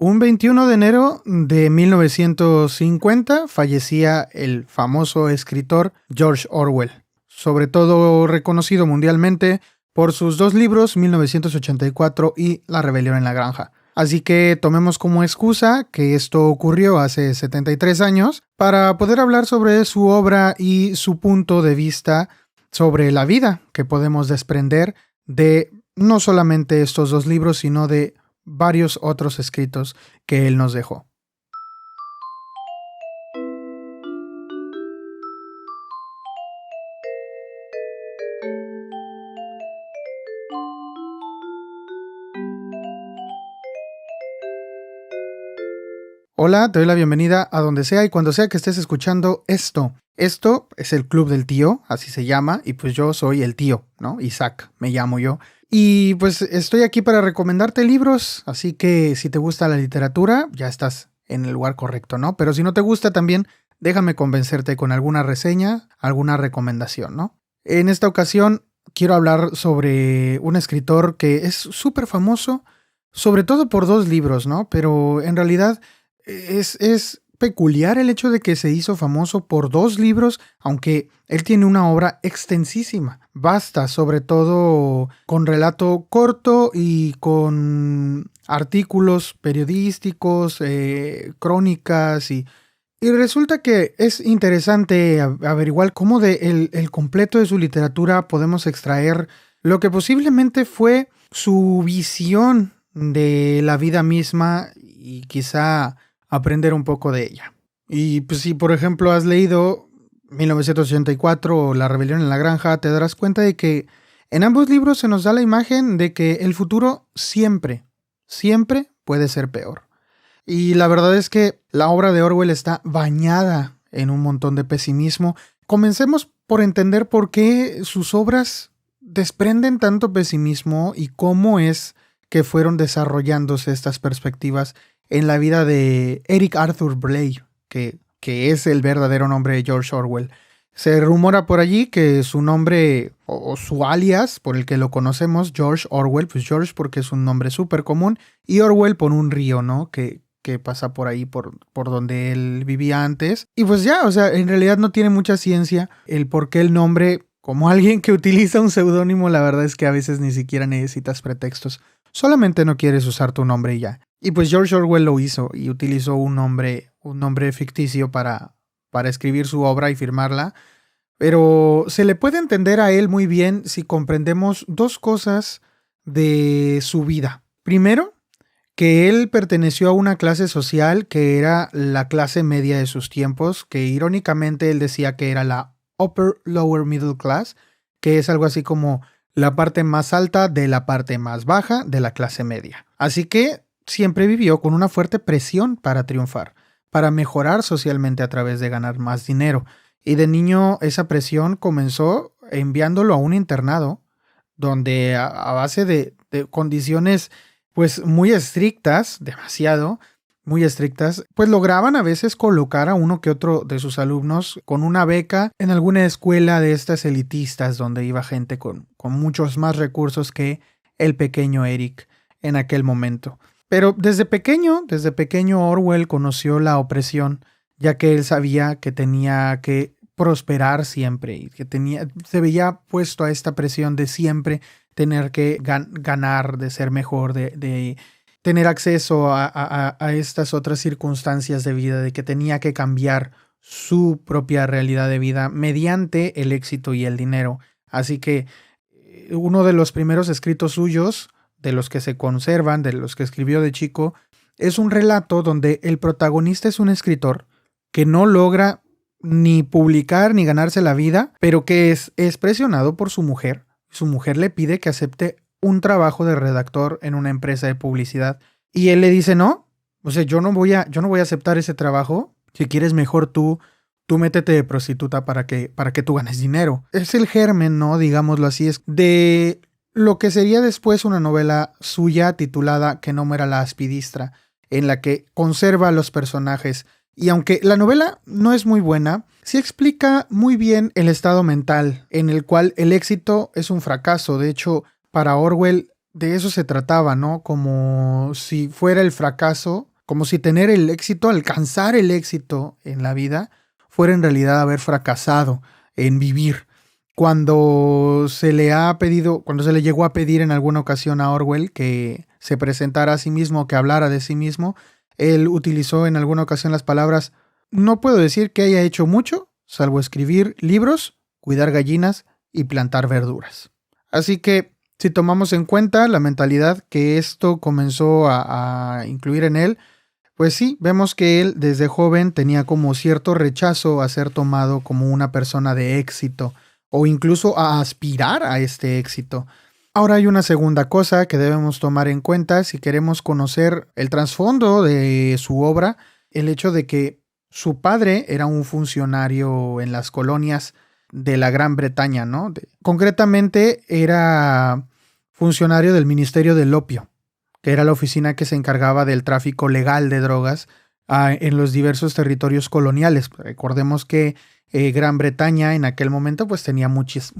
Un 21 de enero de 1950 fallecía el famoso escritor George Orwell, sobre todo reconocido mundialmente por sus dos libros, 1984 y La rebelión en la granja. Así que tomemos como excusa que esto ocurrió hace 73 años para poder hablar sobre su obra y su punto de vista sobre la vida que podemos desprender de no solamente estos dos libros, sino de varios otros escritos que él nos dejó. Hola, te doy la bienvenida a donde sea y cuando sea que estés escuchando esto. Esto es el Club del Tío, así se llama, y pues yo soy el tío, ¿no? Isaac, me llamo yo. Y pues estoy aquí para recomendarte libros, así que si te gusta la literatura, ya estás en el lugar correcto, ¿no? Pero si no te gusta también, déjame convencerte con alguna reseña, alguna recomendación, ¿no? En esta ocasión quiero hablar sobre un escritor que es súper famoso, sobre todo por dos libros, ¿no? Pero en realidad es peculiar el hecho de que se hizo famoso por dos libros, aunque él tiene una obra extensísima, vasta, sobre todo con relato corto y con artículos periodísticos, crónicas y resulta que es interesante averiguar cómo el completo de su literatura podemos extraer lo que posiblemente fue su visión de la vida misma y quizá aprender un poco de ella. Y pues si por ejemplo has leído 1984 o La rebelión en la granja, te darás cuenta de que en ambos libros se nos da la imagen de que el futuro siempre puede ser peor. Y la verdad es que la obra de Orwell está bañada en un montón de pesimismo. Comencemos por entender por qué sus obras desprenden tanto pesimismo y cómo es que fueron desarrollándose estas perspectivas en la vida de Eric Arthur Blair, que es el verdadero nombre de George Orwell. Se rumora por allí que su nombre o su alias por el que lo conocemos, George Orwell, pues George porque es un nombre súper común, y Orwell por un río, ¿no? Que pasa por ahí, por donde él vivía antes. Y pues ya, o sea, en realidad no tiene mucha ciencia el por qué el nombre, como alguien que utiliza un seudónimo, la verdad es que a veces ni siquiera necesitas pretextos. Solamente no quieres usar tu nombre y ya. Y pues George Orwell lo hizo y utilizó un nombre ficticio para escribir su obra y firmarla. Pero se le puede entender a él muy bien si comprendemos dos cosas de su vida. Primero, que él perteneció a una clase social que era la clase media de sus tiempos, que irónicamente él decía que era la upper lower middle class, que es algo así como la parte más alta de la parte más baja de la clase media. Así que siempre vivió con una fuerte presión para triunfar, para mejorar socialmente a través de ganar más dinero. Y de niño esa presión comenzó enviándolo a un internado donde a base de condiciones pues muy estrictas, demasiado, muy estrictas, pues lograban a veces colocar a uno que otro de sus alumnos con una beca en alguna escuela de estas elitistas donde iba gente con muchos más recursos que el pequeño Eric en aquel momento. Pero desde pequeño Orwell conoció la opresión, ya que él sabía que tenía que prosperar siempre y que se veía puesto a esta presión de siempre tener que ganar, de ser mejor, de tener acceso a estas otras circunstancias de vida, de que tenía que cambiar su propia realidad de vida mediante el éxito y el dinero. Así que uno de los primeros escritos suyos, de los que se conservan, de los que escribió de chico, es un relato donde el protagonista es un escritor que no logra ni publicar ni ganarse la vida, pero que es presionado por su mujer. Su mujer le pide que acepte un trabajo de redactor en una empresa de publicidad y él le dice no, o sea, yo no voy a aceptar ese trabajo. Si quieres mejor tú métete de prostituta para que tú ganes dinero. Es el germen, ¿no? Digámoslo así, es de lo que sería después una novela suya titulada Que no muera la aspidistra, en la que conserva a los personajes. Y aunque la novela no es muy buena, sí explica muy bien el estado mental en el cual el éxito es un fracaso. De hecho, para Orwell de eso se trataba, ¿no? Como si fuera el fracaso como si tener el éxito, alcanzar el éxito en la vida, fuera en realidad haber fracasado en vivir. Cuando se le llegó a pedir en alguna ocasión a Orwell que se presentara a sí mismo, que hablara de sí mismo, él utilizó en alguna ocasión las palabras: no puedo decir que haya hecho mucho, salvo escribir libros, cuidar gallinas y plantar verduras. Así que, si tomamos en cuenta la mentalidad que esto comenzó a incluir en él, pues sí, vemos que él desde joven tenía como cierto rechazo a ser tomado como una persona de éxito o incluso a aspirar a este éxito. Ahora hay una segunda cosa que debemos tomar en cuenta si queremos conocer el trasfondo de su obra, el hecho de que su padre era un funcionario en las colonias de la Gran Bretaña, ¿no? Concretamente era funcionario del Ministerio del Opio, que era la oficina que se encargaba del tráfico legal de drogas en los diversos territorios coloniales. Recordemos que Gran Bretaña en aquel momento pues tenía muchas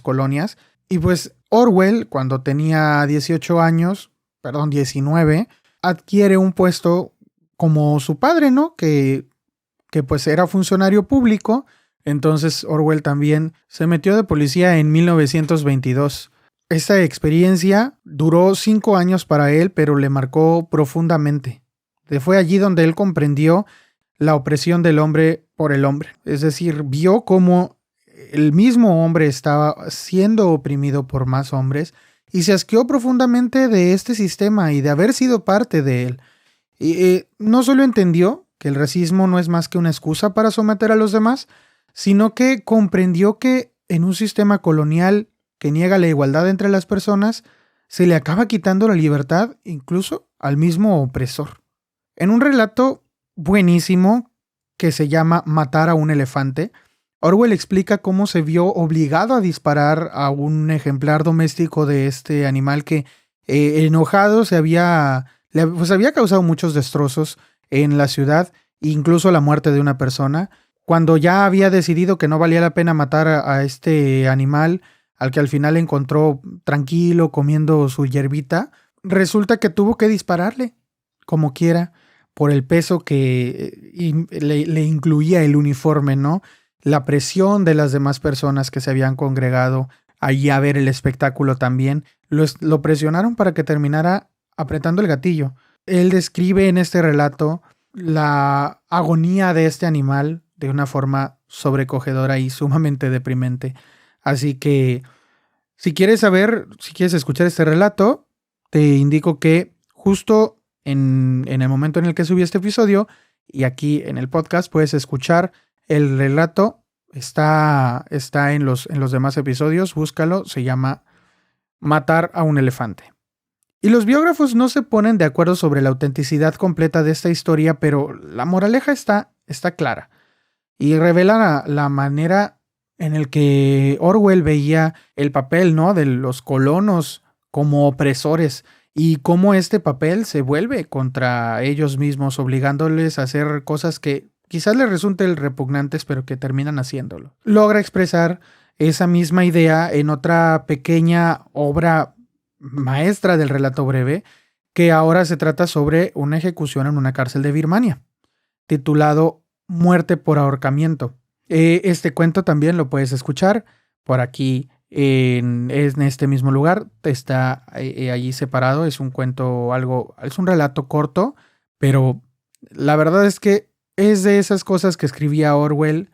colonias. Y pues Orwell, cuando tenía 19, adquiere un puesto como su padre, ¿no? Que pues era funcionario público. Entonces Orwell también se metió de policía en 1922. Esta experiencia duró 5 años para él, pero le marcó profundamente. Fue allí donde él comprendió la opresión del hombre por el hombre. Es decir, vio cómo el mismo hombre estaba siendo oprimido por más hombres y se asqueó profundamente de este sistema y de haber sido parte de él. Y no solo entendió que el racismo no es más que una excusa para someter a los demás, sino que comprendió que en un sistema colonial que niega la igualdad entre las personas, se le acaba quitando la libertad incluso al mismo opresor. En un relato buenísimo que se llama Matar a un elefante, Orwell explica cómo se vio obligado a disparar a un ejemplar doméstico de este animal que, enojado, había causado muchos destrozos en la ciudad, incluso la muerte de una persona. Cuando ya había decidido que no valía la pena matar a este animal, al que al final encontró tranquilo comiendo su hierbita, resulta que tuvo que dispararle, como quiera, por el peso que le incluía el uniforme, ¿no? La presión de las demás personas que se habían congregado allí a ver el espectáculo también, lo presionaron para que terminara apretando el gatillo. Él describe en este relato la agonía de este animal de una forma sobrecogedora y sumamente deprimente. Así que, si quieres escuchar este relato, te indico que justo en el momento en el que subí este episodio y aquí en el podcast puedes escuchar el relato. Está en los demás episodios, búscalo, se llama Matar a un elefante. Y los biógrafos no se ponen de acuerdo sobre la autenticidad completa de esta historia, pero la moraleja está clara y revela la manera en el que Orwell veía el papel, ¿no?, de los colonos como opresores y cómo este papel se vuelve contra ellos mismos, obligándoles a hacer cosas que quizás les resulten repugnantes, pero que terminan haciéndolo. Logra expresar esa misma idea en otra pequeña obra maestra del relato breve, que ahora se trata sobre una ejecución en una cárcel de Birmania, titulado Muerte por ahorcamiento. Este cuento también lo puedes escuchar por aquí en este mismo lugar. Está allí separado. Es un cuento es un relato corto, pero la verdad es que es de esas cosas que escribía Orwell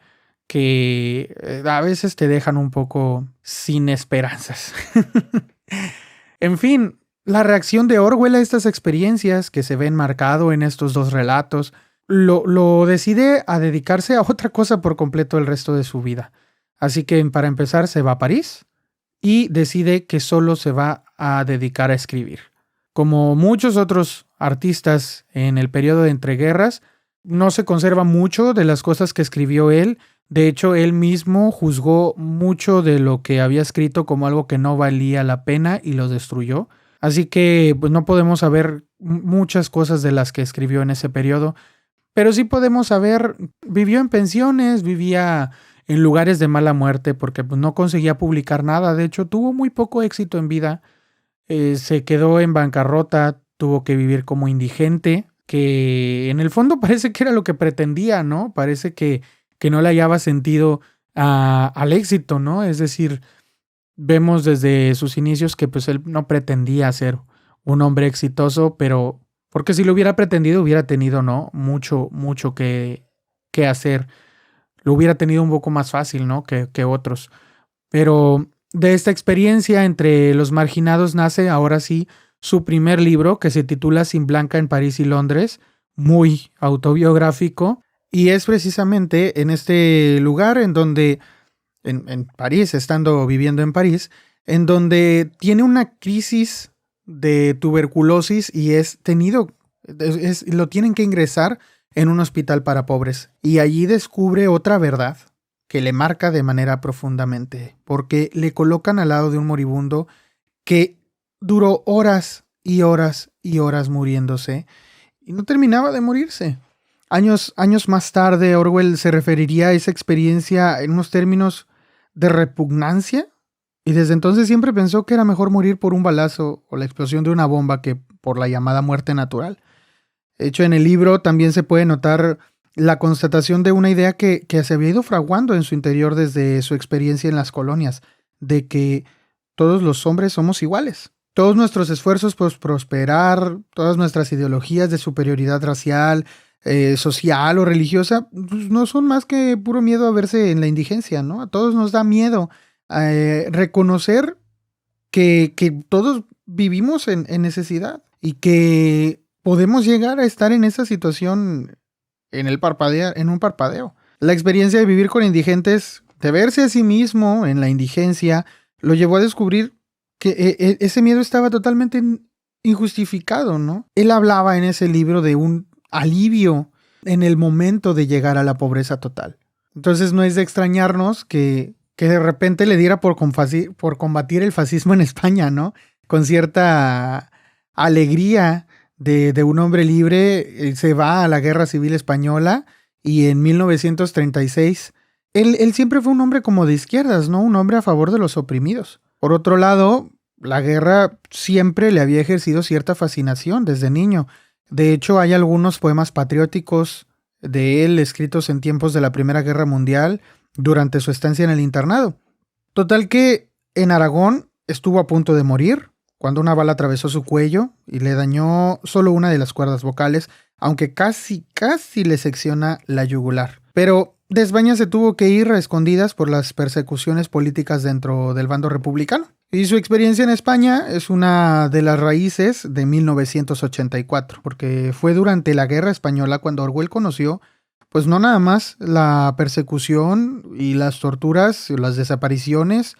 que a veces te dejan un poco sin esperanzas. En fin, la reacción de Orwell a estas experiencias que se ven marcado en estos dos relatos lo decide a dedicarse a otra cosa por completo el resto de su vida. Así que para empezar se va a París y decide que solo se va a dedicar a escribir. Como muchos otros artistas en el periodo de entreguerras, no se conserva mucho de las cosas que escribió él. De hecho, él mismo juzgó mucho de lo que había escrito como algo que no valía la pena y lo destruyó. Así que pues, no podemos saber muchas cosas de las que escribió en ese periodo. Pero sí podemos saber, vivió en pensiones, vivía en lugares de mala muerte porque pues, no conseguía publicar nada. De hecho, tuvo muy poco éxito en vida. Se quedó en bancarrota, tuvo que vivir como indigente, que en el fondo parece que era lo que pretendía, ¿no? Parece que no le hallaba sentido al éxito, ¿no? Es decir, vemos desde sus inicios que pues él no pretendía ser un hombre exitoso, pero porque si lo hubiera pretendido hubiera tenido, ¿no? Mucho que hacer. Lo hubiera tenido un poco más fácil, ¿no? Que otros. Pero de esta experiencia entre los marginados nace ahora sí su primer libro, que se titula Sin Blanca en París y Londres, muy autobiográfico, y es precisamente en este lugar en donde, en París, estando viviendo en París, en donde tiene una crisis de tuberculosis y lo tienen que ingresar en un hospital para pobres. Y allí descubre otra verdad que le marca de manera profundamente, porque le colocan al lado de un moribundo que duró horas y horas y horas muriéndose y no terminaba de morirse. Años más tarde, Orwell se referiría a esa experiencia en unos términos de repugnancia, y desde entonces siempre pensó que era mejor morir por un balazo o la explosión de una bomba que por la llamada muerte natural. De hecho, en el libro también se puede notar la constatación de una idea que se había ido fraguando en su interior desde su experiencia en las colonias, de que todos los hombres somos iguales. Todos nuestros esfuerzos por prosperar, todas nuestras ideologías de superioridad racial, social o religiosa, pues no son más que puro miedo a verse en la indigencia, ¿no? A todos nos da miedo reconocer que todos vivimos en necesidad y que podemos llegar a estar en esa situación en un parpadeo. La experiencia de vivir con indigentes, de verse a sí mismo en la indigencia, lo llevó a descubrir que ese miedo estaba totalmente injustificado, ¿no? Él hablaba en ese libro de un alivio en el momento de llegar a la pobreza total. Entonces no es de extrañarnos que de repente le diera por combatir el fascismo en España, ¿no? Con cierta alegría de un hombre libre, se va a la Guerra Civil Española y en 1936 él siempre fue un hombre como de izquierdas, ¿no? Un hombre a favor de los oprimidos. Por otro lado, la guerra siempre le había ejercido cierta fascinación desde niño. De hecho, hay algunos poemas patrióticos de él escritos en tiempos de la Primera Guerra Mundial durante su estancia en el internado. Total que en Aragón estuvo a punto de morir cuando una bala atravesó su cuello y le dañó solo una de las cuerdas vocales, aunque casi le secciona la yugular. Pero de España se tuvo que ir a escondidas por las persecuciones políticas dentro del bando republicano. Y su experiencia en España es una de las raíces de 1984, porque fue durante la Guerra Española cuando Orwell conoció, pues no nada más la persecución y las torturas, las desapariciones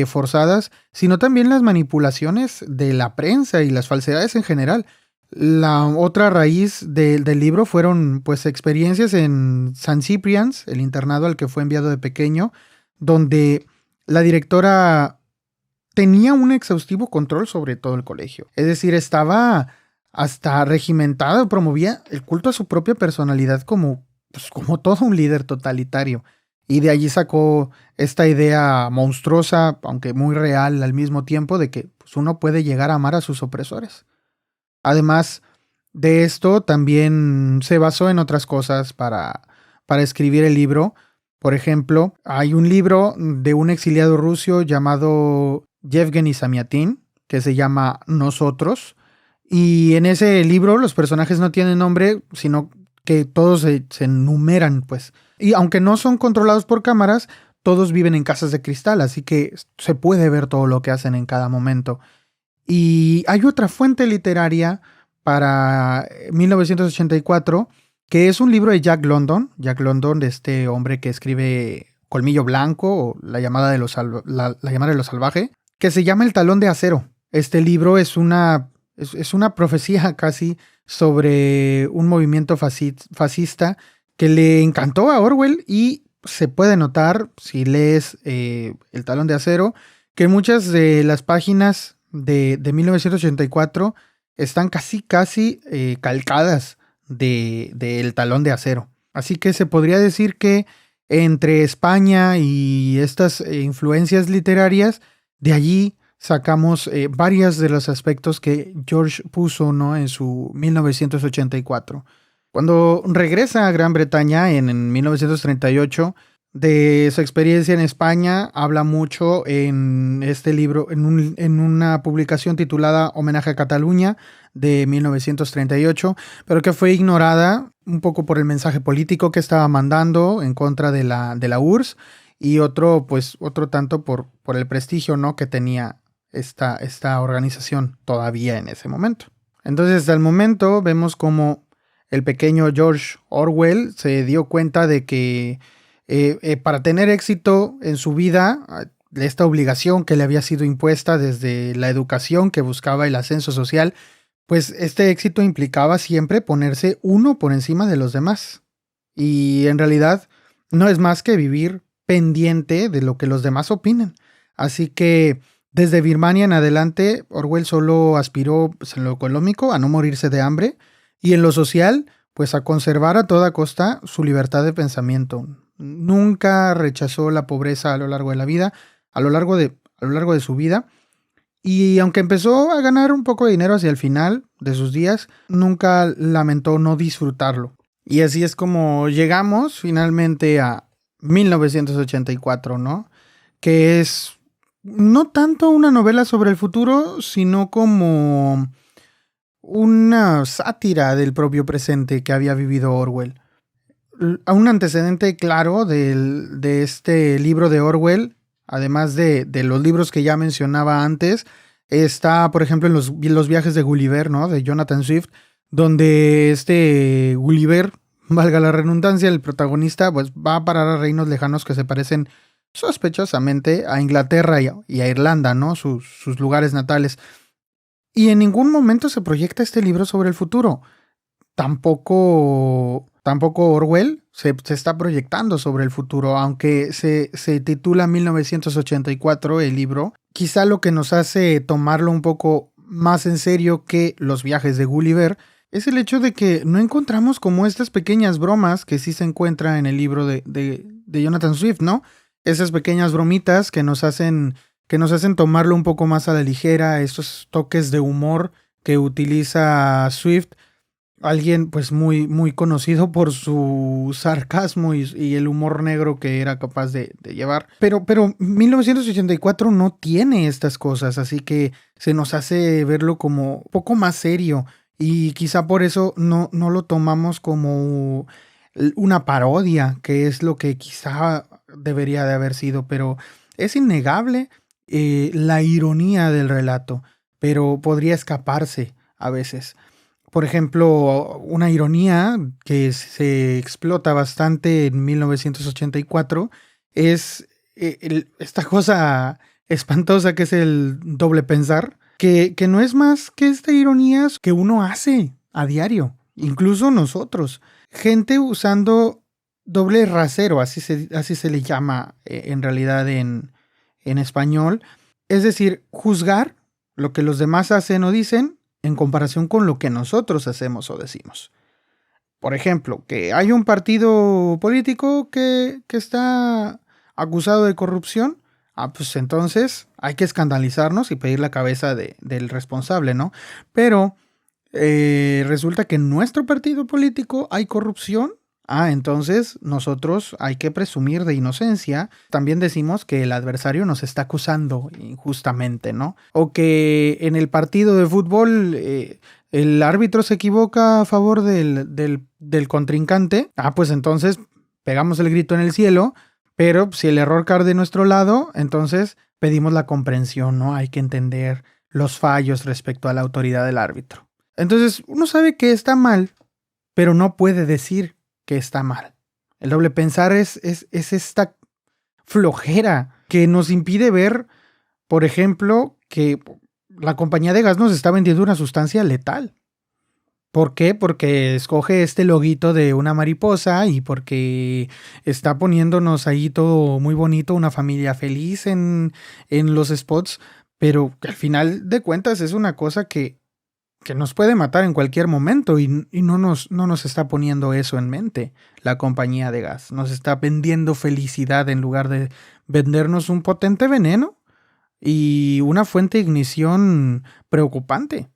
forzadas, sino también las manipulaciones de la prensa y las falsedades en general. La otra raíz del libro fueron pues experiencias en San Ciprians, el internado al que fue enviado de pequeño, donde la directora tenía un exhaustivo control sobre todo el colegio. Es decir, estaba hasta regimentada, promovía el culto a su propia personalidad como todo un líder totalitario. Y de allí sacó esta idea monstruosa, aunque muy real al mismo tiempo, de que pues, uno puede llegar a amar a sus opresores. Además de esto, también se basó en otras cosas para escribir el libro. Por ejemplo, hay un libro de un exiliado ruso llamado Yevgeny Zamyatin, que se llama Nosotros. Y en ese libro los personajes no tienen nombre, sino que todos se enumeran, pues. Y aunque no son controlados por cámaras, todos viven en casas de cristal, así que se puede ver todo lo que hacen en cada momento. Y hay otra fuente literaria para 1984, que es un libro de Jack London, de este hombre que escribe Colmillo Blanco o La llamada de lo salvaje, que se llama El talón de acero. Este libro es una profecía casi sobre un movimiento fascista que le encantó a Orwell, y se puede notar, si lees El talón de acero, que muchas de las páginas de 1984 están casi calcadas de El talón de acero. Así que se podría decir que entre España y estas influencias literarias, de allí sacamos varios de los aspectos que George puso, ¿no?, en su 1984. Cuando regresa a Gran Bretaña en 1938, de su experiencia en España, habla mucho en este libro, en una publicación titulada Homenaje a Cataluña de 1938, pero que fue ignorada un poco por el mensaje político que estaba mandando en contra de la URSS y otro tanto por el prestigio, ¿no?, que tenía esta organización todavía en ese momento. Entonces, hasta el momento vemos como el pequeño George Orwell se dio cuenta de que para tener éxito en su vida, esta obligación que le había sido impuesta desde la educación que buscaba el ascenso social, pues este éxito implicaba siempre ponerse uno por encima de los demás. Y en realidad no es más que vivir pendiente de lo que los demás opinen. Así que desde Birmania en adelante, Orwell solo aspiró, pues, en lo económico a no morirse de hambre y en lo social, pues a conservar a toda costa su libertad de pensamiento. Nunca rechazó la pobreza a lo largo de la vida, a lo largo de su vida. Y aunque empezó a ganar un poco de dinero hacia el final de sus días, nunca lamentó no disfrutarlo. Y así es como llegamos finalmente a 1984, ¿no? Que es no tanto una novela sobre el futuro, sino como una sátira del propio presente que había vivido Orwell. Un antecedente claro de este libro de Orwell, además de los libros que ya mencionaba antes, está, por ejemplo, en los viajes de Gulliver, ¿no?, de Jonathan Swift, donde este Gulliver, valga la redundancia, el protagonista, pues va a parar a reinos lejanos que se parecen sospechosamente a Inglaterra y a Irlanda, ¿no?, sus lugares natales. Y en ningún momento se proyecta este libro sobre el futuro. Tampoco Orwell se está proyectando sobre el futuro, aunque se titula 1984 el libro. Quizá lo que nos hace tomarlo un poco más en serio que los viajes de Gulliver es el hecho de que no encontramos como estas pequeñas bromas que sí se encuentra en el libro de Jonathan Swift, ¿no? Esas pequeñas bromitas que nos hacen tomarlo un poco más a la ligera, estos toques de humor que utiliza Swift, alguien pues muy, muy conocido por su sarcasmo y el humor negro que era capaz de llevar. Pero 1984 no tiene estas cosas, así que se nos hace verlo como un poco más serio y quizá por eso no lo tomamos como una parodia, que es lo que quizá debería de haber sido, pero es innegable la ironía del relato, pero podría escaparse a veces. Por ejemplo, una ironía que se explota bastante en 1984 es esta cosa espantosa que es el doble pensar, que no es más que esta ironía que uno hace a diario, incluso nosotros. Gente usando doble rasero, así se le llama en realidad en español. Es decir, juzgar lo que los demás hacen o dicen en comparación con lo que nosotros hacemos o decimos. Por ejemplo, que hay un partido político que está acusado de corrupción, pues entonces hay que escandalizarnos y pedir la cabeza del responsable, ¿no? Pero resulta que en nuestro partido político hay corrupción. Entonces nosotros hay que presumir de inocencia. También decimos que el adversario nos está acusando injustamente, ¿no? O que en el partido de fútbol el árbitro se equivoca a favor del contrincante. Pues entonces pegamos el grito en el cielo, pero si el error cae de nuestro lado, entonces pedimos la comprensión, ¿no? Hay que entender los fallos respecto a la autoridad del árbitro. Entonces uno sabe que está mal, pero no puede decir que está mal. El doble pensar es esta flojera que nos impide ver, por ejemplo, que la compañía de gas nos está vendiendo una sustancia letal. ¿Por qué? Porque escoge este loguito de una mariposa y porque está poniéndonos ahí todo muy bonito, una familia feliz en los spots, pero que al final de cuentas es una cosa que nos puede matar en cualquier momento y no nos está poniendo eso en mente la compañía de gas. Nos está vendiendo felicidad en lugar de vendernos un potente veneno y una fuente de ignición preocupante.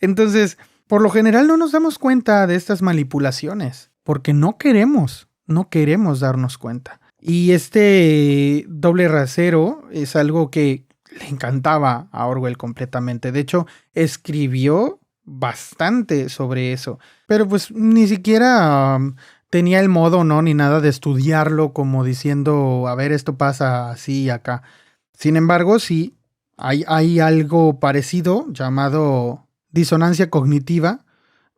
Entonces, por lo general no nos damos cuenta de estas manipulaciones, porque no queremos darnos cuenta. Y este doble rasero es algo que le encantaba a Orwell completamente. De hecho, escribió bastante sobre eso, pero pues ni siquiera tenía el modo, ¿no? Ni nada de estudiarlo como diciendo, a ver, esto pasa así y acá. Sin embargo, sí, hay algo parecido llamado disonancia cognitiva,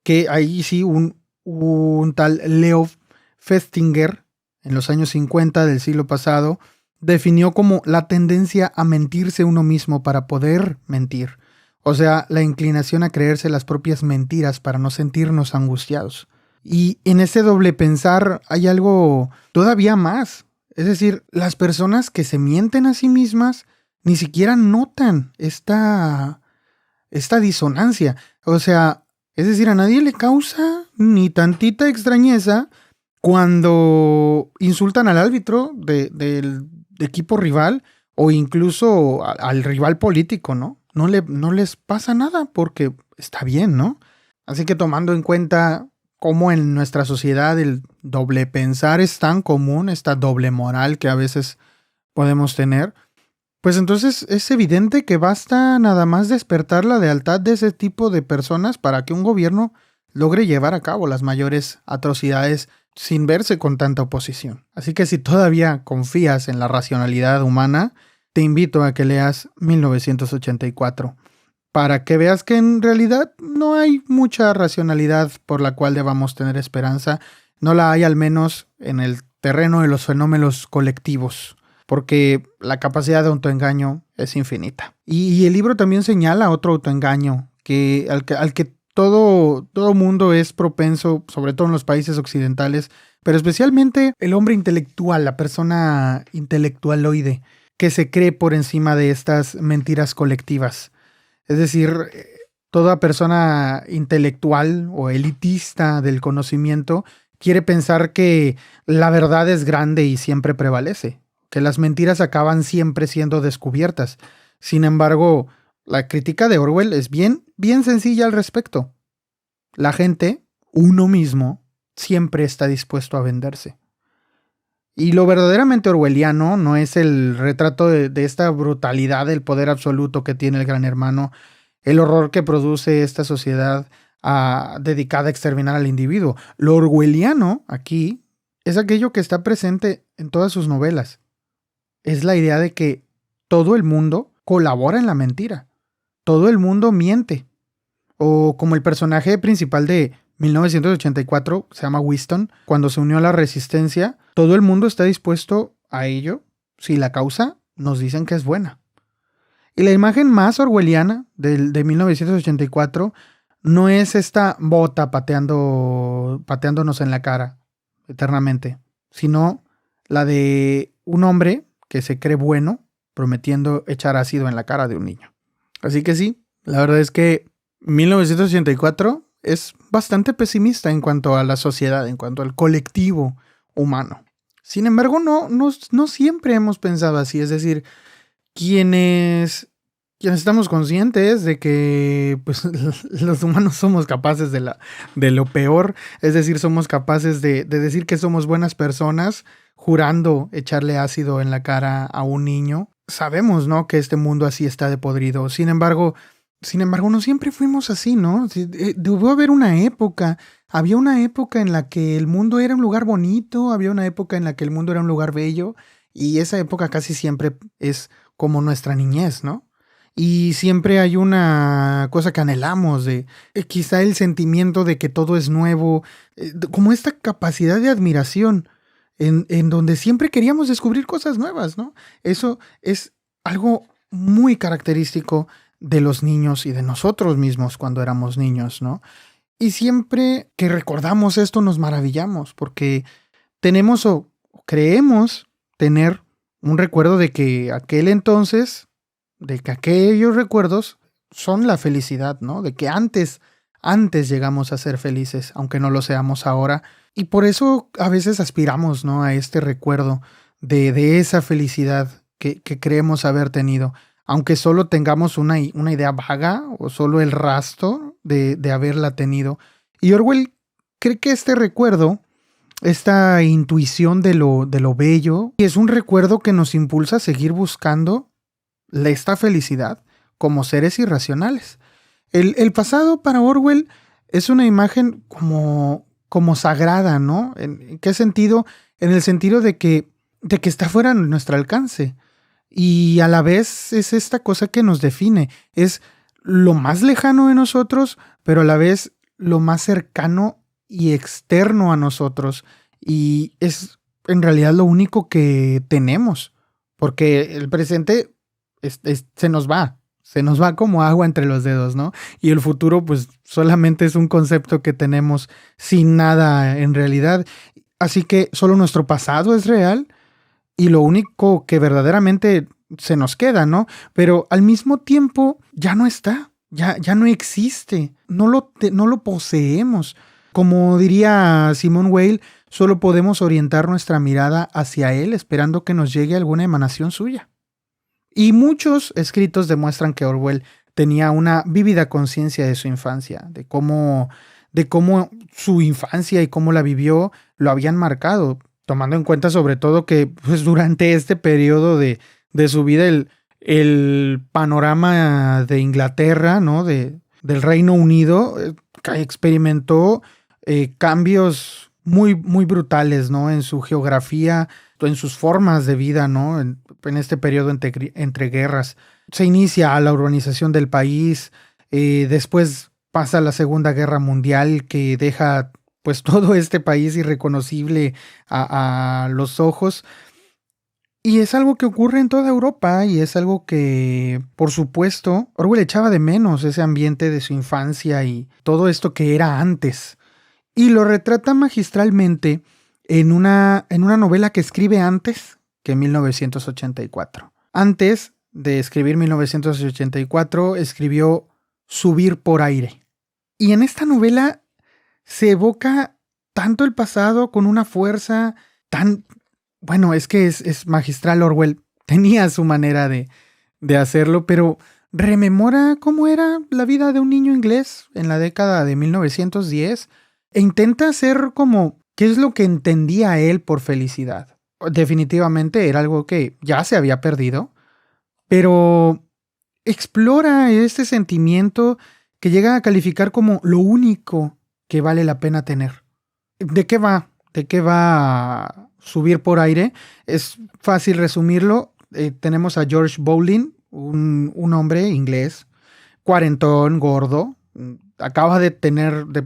que ahí sí un tal Leo Festinger, en los años 50 del siglo pasado, definió como la tendencia a mentirse uno mismo para poder mentir. O sea, la inclinación a creerse las propias mentiras para no sentirnos angustiados. Y en ese doble pensar hay algo todavía más. Es decir, las personas que se mienten a sí mismas ni siquiera notan esta disonancia. O sea, es decir, a nadie le causa ni tantita extrañeza cuando insultan al árbitro del equipo rival o incluso al rival político, ¿no? No les pasa nada porque está bien, ¿no? Así que tomando en cuenta cómo en nuestra sociedad el doble pensar es tan común, esta doble moral que a veces podemos tener, pues entonces es evidente que basta nada más despertar la lealtad de ese tipo de personas para que un gobierno logre llevar a cabo las mayores atrocidades sin verse con tanta oposición. Así que si todavía confías en la racionalidad humana, te invito a que leas 1984, para que veas que en realidad no hay mucha racionalidad por la cual debamos tener esperanza, no la hay al menos en el terreno de los fenómenos colectivos, porque la capacidad de autoengaño es infinita. Y el libro también señala otro autoengaño al que todo mundo es propenso, sobre todo en los países occidentales, pero especialmente el hombre intelectual, la persona intelectualoide, que se cree por encima de estas mentiras colectivas. Es decir, toda persona intelectual o elitista del conocimiento quiere pensar que la verdad es grande y siempre prevalece, que las mentiras acaban siempre siendo descubiertas. Sin embargo, la crítica de Orwell es bien sencilla al respecto. La gente, uno mismo, siempre está dispuesto a venderse. Y lo verdaderamente orwelliano no es el retrato de esta brutalidad del poder absoluto que tiene el Gran Hermano, el horror que produce esta sociedad dedicada a exterminar al individuo. Lo orwelliano aquí es aquello que está presente en todas sus novelas. Es la idea de que todo el mundo colabora en la mentira. Todo el mundo miente. O como el personaje principal de 1984, se llama Winston, cuando se unió a la resistencia, todo el mundo está dispuesto a ello si la causa nos dicen que es buena. Y la imagen más orwelliana de 1984 no es esta bota pateándonos en la cara eternamente, sino la de un hombre que se cree bueno prometiendo echar ácido en la cara de un niño. Así que sí, la verdad es que 1984 es bastante pesimista en cuanto a la sociedad, en cuanto al colectivo humano. Sin embargo, no siempre hemos pensado así. Es decir, quienes estamos conscientes de que pues, los humanos somos capaces de lo peor, es decir, somos capaces de decir que somos buenas personas, jurando echarle ácido en la cara a un niño. Sabemos, ¿no?, que este mundo así está de podrido. Sin embargo, no siempre fuimos así, ¿no? Debió haber una época. Había una época en la que el mundo era un lugar bonito, había una época en la que el mundo era un lugar bello, y esa época casi siempre es como nuestra niñez, ¿no? Y siempre hay una cosa que anhelamos de quizá el sentimiento de que todo es nuevo, como esta capacidad de admiración en donde siempre queríamos descubrir cosas nuevas, ¿no? Eso es algo muy característico de los niños y de nosotros mismos cuando éramos niños, ¿no? Y siempre que recordamos esto nos maravillamos porque tenemos o creemos tener un recuerdo de que de que aquellos recuerdos son la felicidad, ¿no? De que antes llegamos a ser felices, aunque no lo seamos ahora. Y por eso a veces aspiramos, ¿no?, a este recuerdo de esa felicidad que creemos haber tenido, aunque solo tengamos una idea vaga o solo el rastro de haberla tenido. Y Orwell cree que este recuerdo, esta intuición de lo bello, es un recuerdo que nos impulsa a seguir buscando esta felicidad como seres irracionales. El pasado para Orwell es una imagen como sagrada, ¿no? ¿En qué sentido? En el sentido de que está fuera de nuestro alcance. Y a la vez es esta cosa que nos define. Es lo más lejano de nosotros, pero a la vez lo más cercano y externo a nosotros. Y es en realidad lo único que tenemos. Porque el presente se nos va como agua entre los dedos, ¿no? Y el futuro pues solamente es un concepto que tenemos sin nada en realidad. Así que solo nuestro pasado es real y lo único que verdaderamente se nos queda, ¿no? Pero al mismo tiempo ya no está, ya no existe, no lo poseemos. Como diría Simone Weil, solo podemos orientar nuestra mirada hacia él esperando que nos llegue alguna emanación suya. Y muchos escritos demuestran que Orwell tenía una vívida conciencia de su infancia, de cómo su infancia y cómo la vivió lo habían marcado, tomando en cuenta sobre todo que pues, durante este periodo de su vida el panorama de Inglaterra, ¿no? Del Reino Unido, experimentó cambios muy, muy brutales, ¿no? En su geografía, en sus formas de vida, ¿no? En este periodo entre guerras. Se inicia la urbanización del país, después pasa la Segunda Guerra Mundial que deja pues todo este país irreconocible a los ojos. Y es algo que ocurre en toda Europa y es algo que, por supuesto, Orwell echaba de menos ese ambiente de su infancia y todo esto que era antes. Y lo retrata magistralmente en una novela que escribe antes que 1984. Antes de escribir 1984, escribió Subir por aire. Y en esta novela se evoca tanto el pasado con una fuerza tan... Bueno, es que es magistral. Orwell tenía su manera de hacerlo, pero rememora cómo era la vida de un niño inglés en la década de 1910 e intenta hacer como qué es lo que entendía él por felicidad. Definitivamente era algo que ya se había perdido, pero explora este sentimiento que llega a calificar como lo único que vale la pena tener. ¿De qué va? ¿De qué va Subir por aire? Es fácil resumirlo. Tenemos a George Bowling, un hombre inglés, cuarentón, gordo. Acaba de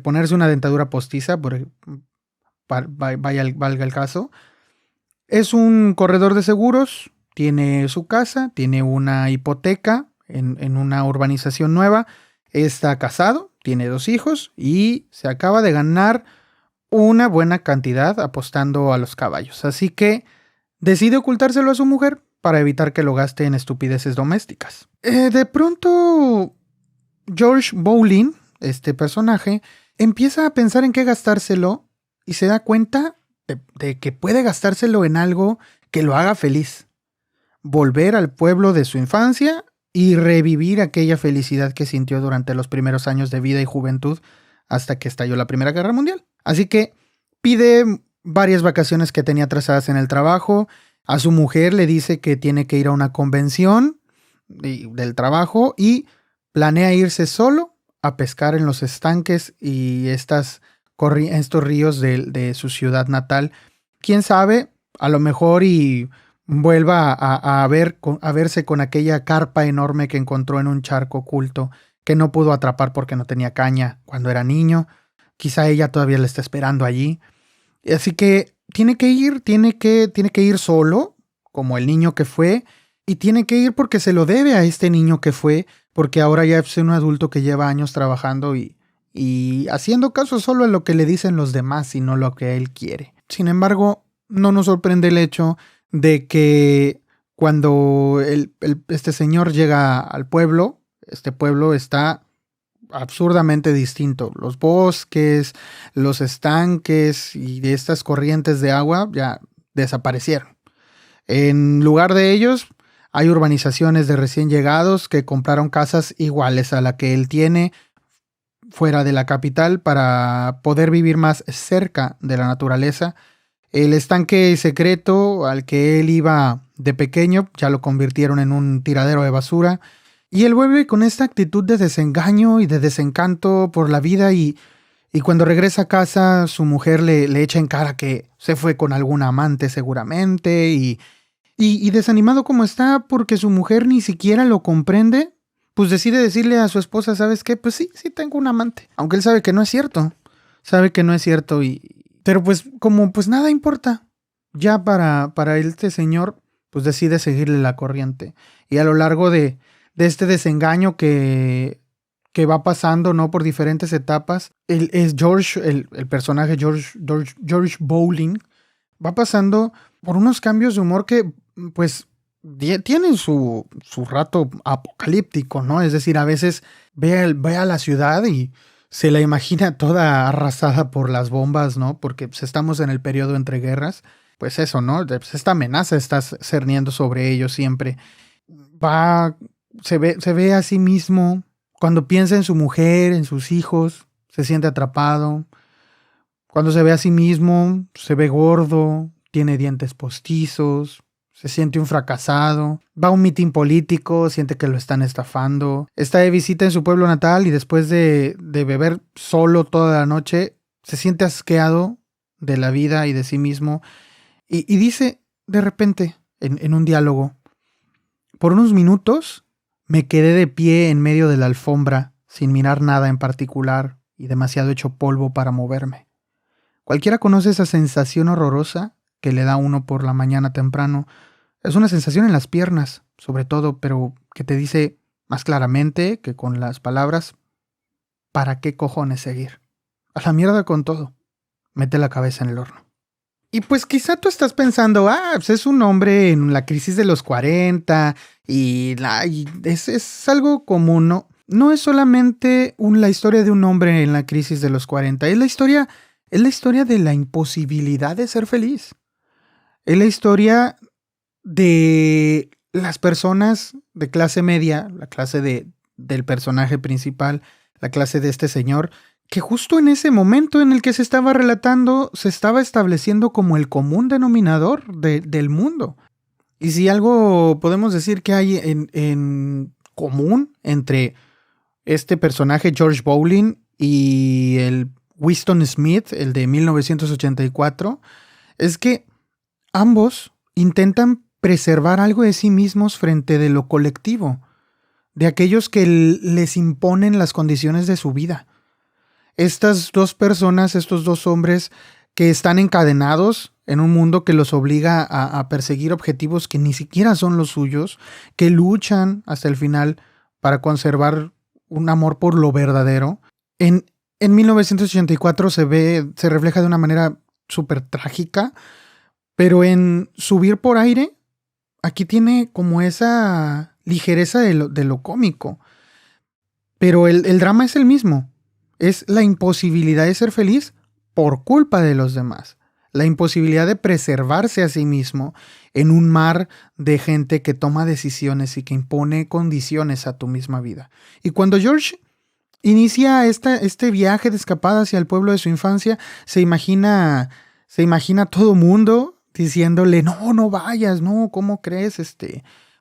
ponerse una dentadura postiza, valga el caso. Es un corredor de seguros, tiene su casa, tiene una hipoteca en una urbanización nueva, está casado, tiene 2 hijos y se acaba de ganar una buena cantidad apostando a los caballos. Así que decide ocultárselo a su mujer para evitar que lo gaste en estupideces domésticas. De pronto, George Bowling, este personaje, empieza a pensar en qué gastárselo y se da cuenta de que puede gastárselo en algo que lo haga feliz. Volver al pueblo de su infancia y revivir aquella felicidad que sintió durante los primeros años de vida y juventud hasta que estalló la Primera Guerra Mundial. Así que pide varias vacaciones que tenía trazadas en el trabajo. A su mujer le dice que tiene que ir a una convención del trabajo y planea irse solo a pescar en los estanques y estos ríos de su ciudad natal. Quién sabe, a lo mejor y vuelva a verse con aquella carpa enorme que encontró en un charco oculto que no pudo atrapar porque no tenía caña cuando era niño. Quizá ella todavía le está esperando allí. Así que tiene que ir solo, como el niño que fue, y tiene que ir porque se lo debe a este niño que fue, porque ahora ya es un adulto que lleva años trabajando y haciendo caso solo a lo que le dicen los demás y no lo que él quiere. Sin embargo, no nos sorprende el hecho de que cuando este señor llega al pueblo, este pueblo está absurdamente distinto. Los bosques, los estanques y estas corrientes de agua ya desaparecieron. En lugar de ellos, Hay urbanizaciones de recién llegados que compraron casas iguales a la que él tiene fuera de la capital para poder vivir más cerca de la naturaleza. El estanque secreto al que él iba de pequeño ya lo convirtieron en un tiradero de basura. Y él vuelve con esta actitud de desengaño y de desencanto por la vida y cuando regresa a casa su mujer le echa en cara que se fue con algún amante seguramente y desanimado como está porque su mujer ni siquiera lo comprende, pues decide decirle a su esposa, ¿sabes qué? Pues sí tengo un amante. Aunque él sabe que no es cierto. Sabe que no es cierto pero pues como pues nada importa. Ya para este señor pues decide seguirle la corriente. Y a lo largo de este desengaño que va pasando, ¿no? Por diferentes etapas, es George, el personaje George Bowling, va pasando por unos cambios de humor que pues tienen su rato apocalíptico, ¿no? Es decir, a veces ve a la ciudad y se la imagina toda arrasada por las bombas, ¿no? Porque pues, estamos en el periodo entre guerras. Pues eso, ¿no? Pues, esta amenaza está cerniendo sobre ellos siempre. Se ve a sí mismo. Cuando piensa en su mujer, en sus hijos, se siente atrapado. Cuando se ve a sí mismo, se ve gordo, tiene dientes postizos, se siente un fracasado, va a un mitin político, siente que lo están estafando, está de visita en su pueblo natal y después de beber solo toda la noche, se siente asqueado de la vida y de sí mismo y dice de repente en un diálogo, por unos minutos me quedé de pie en medio de la alfombra sin mirar nada en particular y demasiado hecho polvo para moverme. Cualquiera conoce esa sensación horrorosa que le da a uno por la mañana temprano. Es una sensación en las piernas, sobre todo, pero que te dice más claramente que con las palabras, ¿para qué cojones seguir? A la mierda con todo. Mete la cabeza en el horno. Y pues quizá tú estás pensando, pues es un hombre en la crisis de los 40 y es algo común, ¿no? No es solamente la historia de un hombre en la crisis de los 40, es la historia de la imposibilidad de ser feliz. Es la historia de las personas de clase media, la clase del personaje principal, la clase de este señor, que justo en ese momento en el que se estaba relatando, se estaba estableciendo como el común denominador del mundo. Y si algo podemos decir que hay en común entre este personaje George Bowling y el Winston Smith, el de 1984, es que ambos intentan preservar algo de sí mismos frente de lo colectivo, de aquellos que les imponen las condiciones de su vida. Estas dos personas, estos dos hombres que están encadenados en un mundo que los obliga a perseguir objetivos que ni siquiera son los suyos, que luchan hasta el final para conservar un amor por lo verdadero. En 1984 se refleja de una manera súper trágica, pero en Subir por aire, aquí tiene como esa ligereza de lo cómico. Pero el drama es el mismo. Es la imposibilidad de ser feliz por culpa de los demás. La imposibilidad de preservarse a sí mismo en un mar de gente que toma decisiones y que impone condiciones a tu misma vida. Y cuando George inicia este viaje de escapada hacia el pueblo de su infancia, se imagina a todo mundo diciéndole, no vayas, no, ¿cómo crees?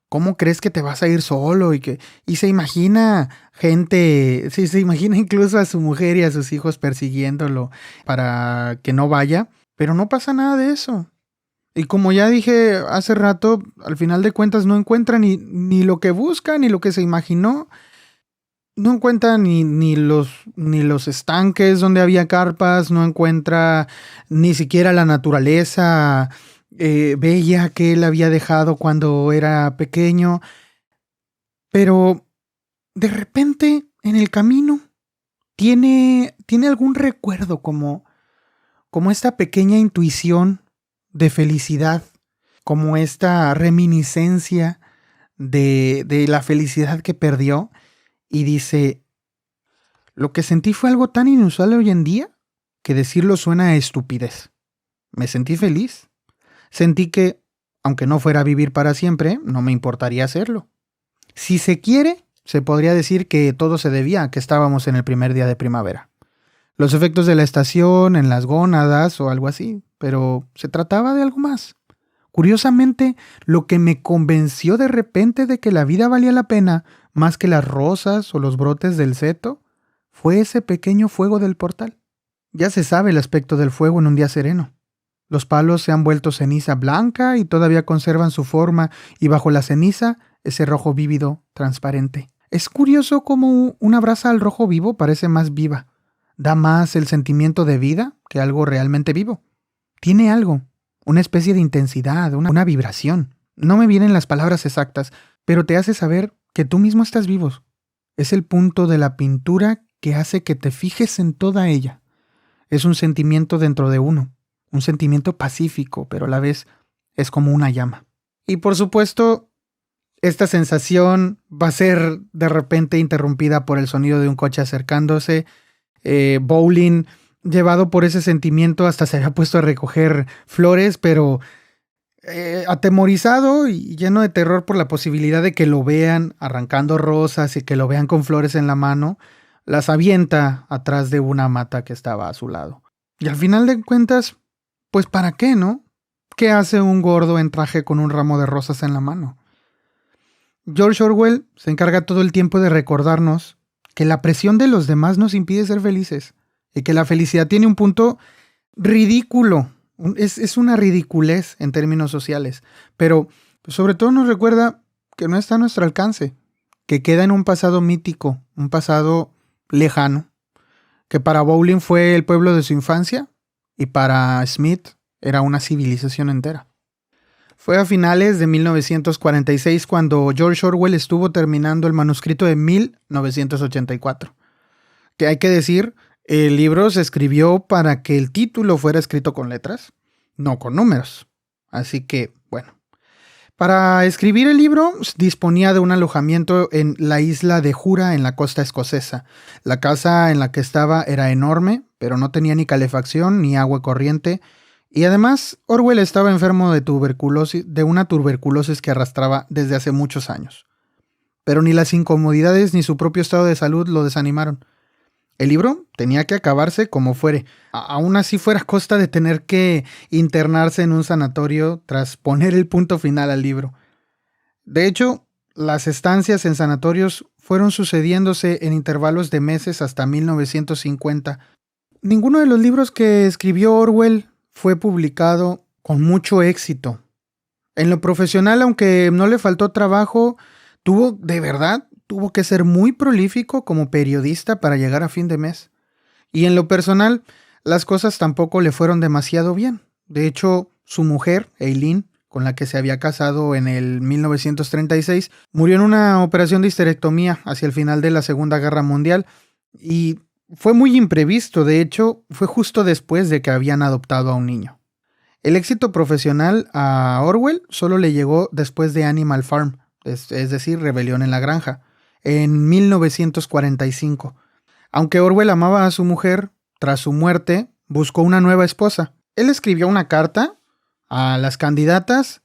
¿Cómo crees que te vas a ir solo? Y se imagina gente, sí, se imagina incluso a su mujer y a sus hijos persiguiéndolo para que no vaya, pero no pasa nada de eso. Y como ya dije hace rato, al final de cuentas no encuentra ni lo que busca, ni lo que se imaginó. No encuentra ni los estanques donde había carpas, no encuentra ni siquiera la naturaleza bella que él había dejado cuando era pequeño. Pero de repente en el camino tiene algún recuerdo como esta pequeña intuición de felicidad, como esta reminiscencia de la felicidad que perdió. Y dice, lo que sentí fue algo tan inusual hoy en día que decirlo suena a estupidez. Me sentí feliz. Sentí que Aunque no fuera a vivir para siempre, no me importaría hacerlo. Si se quiere, se podría decir que todo se debía a que estábamos en el primer día de primavera. Los efectos de la estación en las gónadas o algo así, pero se trataba de algo más. Curiosamente, lo que me convenció de repente de que la vida valía la pena más que las rosas o los brotes del seto fue ese pequeño fuego del portal. Ya se sabe el aspecto del fuego en un día sereno. Los palos se han vuelto ceniza blanca y todavía conservan su forma, y bajo la ceniza ese rojo vívido, transparente. Es curioso cómo una brasa al rojo vivo parece más viva. Da más el sentimiento de vida que algo realmente vivo. Tiene algo, una especie de intensidad, una vibración. No me vienen las palabras exactas, pero te hace saber que tú mismo estás vivo. Es el punto de la pintura que hace que te fijes en toda ella. Es un sentimiento dentro de uno, un sentimiento pacífico, pero a la vez es como una llama. Y por supuesto, esta sensación va a ser de repente interrumpida por el sonido de un coche acercándose. Bowling, llevado por ese sentimiento, hasta se había puesto a recoger flores, pero atemorizado y lleno de terror por la posibilidad de que lo vean arrancando rosas y que lo vean con flores en la mano, las avienta atrás de una mata que estaba a su lado. Y al final de cuentas, pues ¿para qué, no? ¿Qué hace un gordo en traje con un ramo de rosas en la mano? George Orwell se encarga todo el tiempo de recordarnos que la presión de los demás nos impide ser felices y que la felicidad tiene un punto ridículo. Es una ridiculez en términos sociales, pero sobre todo nos recuerda que no está a nuestro alcance, que queda en un pasado mítico, un pasado lejano, que para Bowling fue el pueblo de su infancia y para Smith era una civilización entera. Fue a finales de 1946 cuando George Orwell estuvo terminando el manuscrito de 1984. Que hay que decir, el libro se escribió para que el título fuera escrito con letras, no con números. Así que, bueno. Para escribir el libro disponía de un alojamiento en la isla de Jura en la costa escocesa. La casa en la que estaba era enorme, pero no tenía ni calefacción ni agua corriente. Y además, Orwell estaba enfermo de una tuberculosis que arrastraba desde hace muchos años. Pero ni las incomodidades ni su propio estado de salud lo desanimaron. El libro tenía que acabarse como fuere, aún así fuera a costa de tener que internarse en un sanatorio tras poner el punto final al libro. De hecho, las estancias en sanatorios fueron sucediéndose en intervalos de meses hasta 1950. Ninguno de los libros que escribió Orwell fue publicado con mucho éxito. En lo profesional, aunque no le faltó trabajo, tuvo que ser muy prolífico como periodista para llegar a fin de mes. Y en lo personal, las cosas tampoco le fueron demasiado bien. De hecho, su mujer, Eileen, con la que se había casado en el 1936, murió en una operación de histerectomía hacia el final de la Segunda Guerra Mundial y fue muy imprevisto. De hecho, fue justo después de que habían adoptado a un niño. El éxito profesional a Orwell solo le llegó después de Animal Farm, es decir, Rebelión en la Granja, en 1945. Aunque Orwell amaba a su mujer, tras su muerte buscó una nueva esposa. Él escribió una carta a las candidatas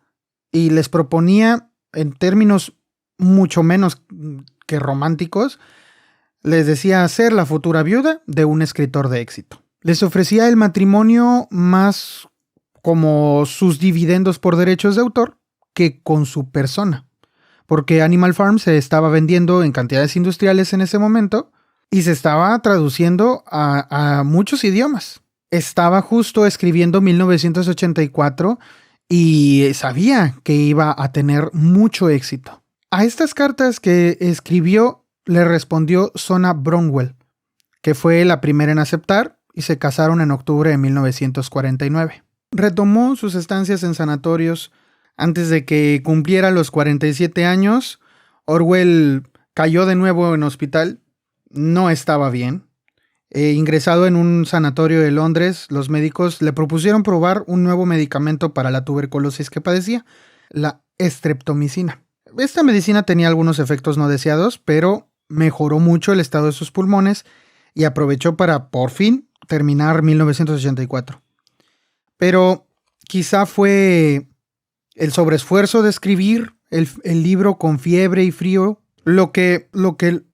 y les proponía, en términos mucho menos que románticos, les decía ser la futura viuda de un escritor de éxito. Les ofrecía el matrimonio más como sus dividendos por derechos de autor que con su persona, porque Animal Farm se estaba vendiendo en cantidades industriales en ese momento y se estaba traduciendo a muchos idiomas. Estaba justo escribiendo 1984 y sabía que iba a tener mucho éxito. A estas cartas que escribió le respondió Sona Bromwell, que fue la primera en aceptar, y se casaron en octubre de 1949. Retomó sus estancias en sanatorios. Antes de que cumpliera los 47 años, Orwell cayó de nuevo en hospital. No estaba bien. Ingresado en un sanatorio de Londres, los médicos le propusieron probar un nuevo medicamento para la tuberculosis que padecía, la streptomicina. Esta medicina tenía algunos efectos no deseados, pero mejoró mucho el estado de sus pulmones y aprovechó para, por fin, terminar 1984. Pero quizá fue el sobreesfuerzo de escribir el libro con fiebre y frío, lo que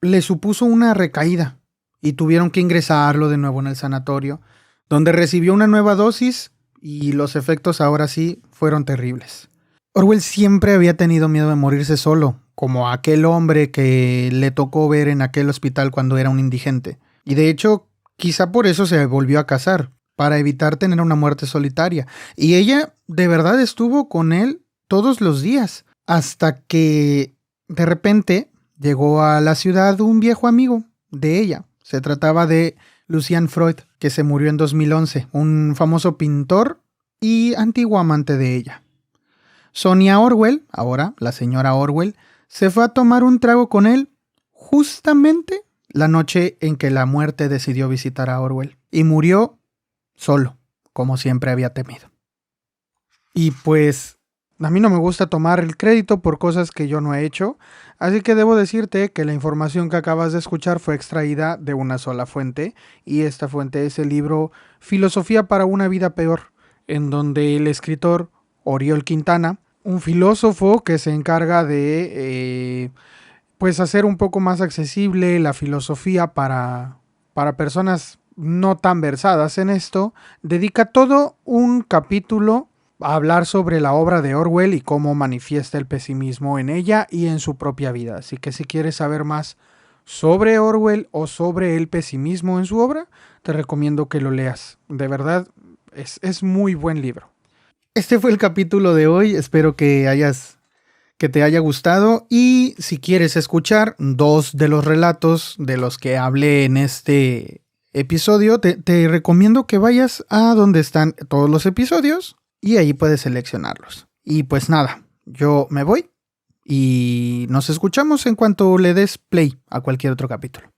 le supuso una recaída y tuvieron que ingresarlo de nuevo en el sanatorio, donde recibió una nueva dosis y los efectos ahora sí fueron terribles. Orwell siempre había tenido miedo de morirse solo, como aquel hombre que le tocó ver en aquel hospital cuando era un indigente. Y de hecho, quizá por eso se volvió a casar, para evitar tener una muerte solitaria. Y ella de verdad estuvo con él todos los días, hasta que de repente llegó a la ciudad un viejo amigo de ella. Se trataba de Lucian Freud, que se murió en 2011, un famoso pintor y antiguo amante de ella. Sonia Orwell, ahora la señora Orwell, se fue a tomar un trago con él justamente la noche en que la muerte decidió visitar a Orwell y murió solo, como siempre había temido. Y pues a mí no me gusta tomar el crédito por cosas que yo no he hecho, así que debo decirte que la información que acabas de escuchar fue extraída de una sola fuente, y esta fuente es el libro Filosofía para una vida peor, en donde el escritor Oriol Quintana, un filósofo que se encarga de pues hacer un poco más accesible la filosofía para personas no tan versadas en esto, dedica todo un capítulo a hablar sobre la obra de Orwell y cómo manifiesta el pesimismo en ella y en su propia vida. Así que si quieres saber más sobre Orwell o sobre el pesimismo en su obra, te recomiendo que lo leas. De verdad, es muy buen libro. Este fue el capítulo de hoy, espero que te haya gustado, y si quieres escuchar 2 de los relatos de los que hablé en este episodio, te recomiendo que vayas a donde están todos los episodios y ahí puedes seleccionarlos. Y pues nada, yo me voy y nos escuchamos en cuanto le des play a cualquier otro capítulo.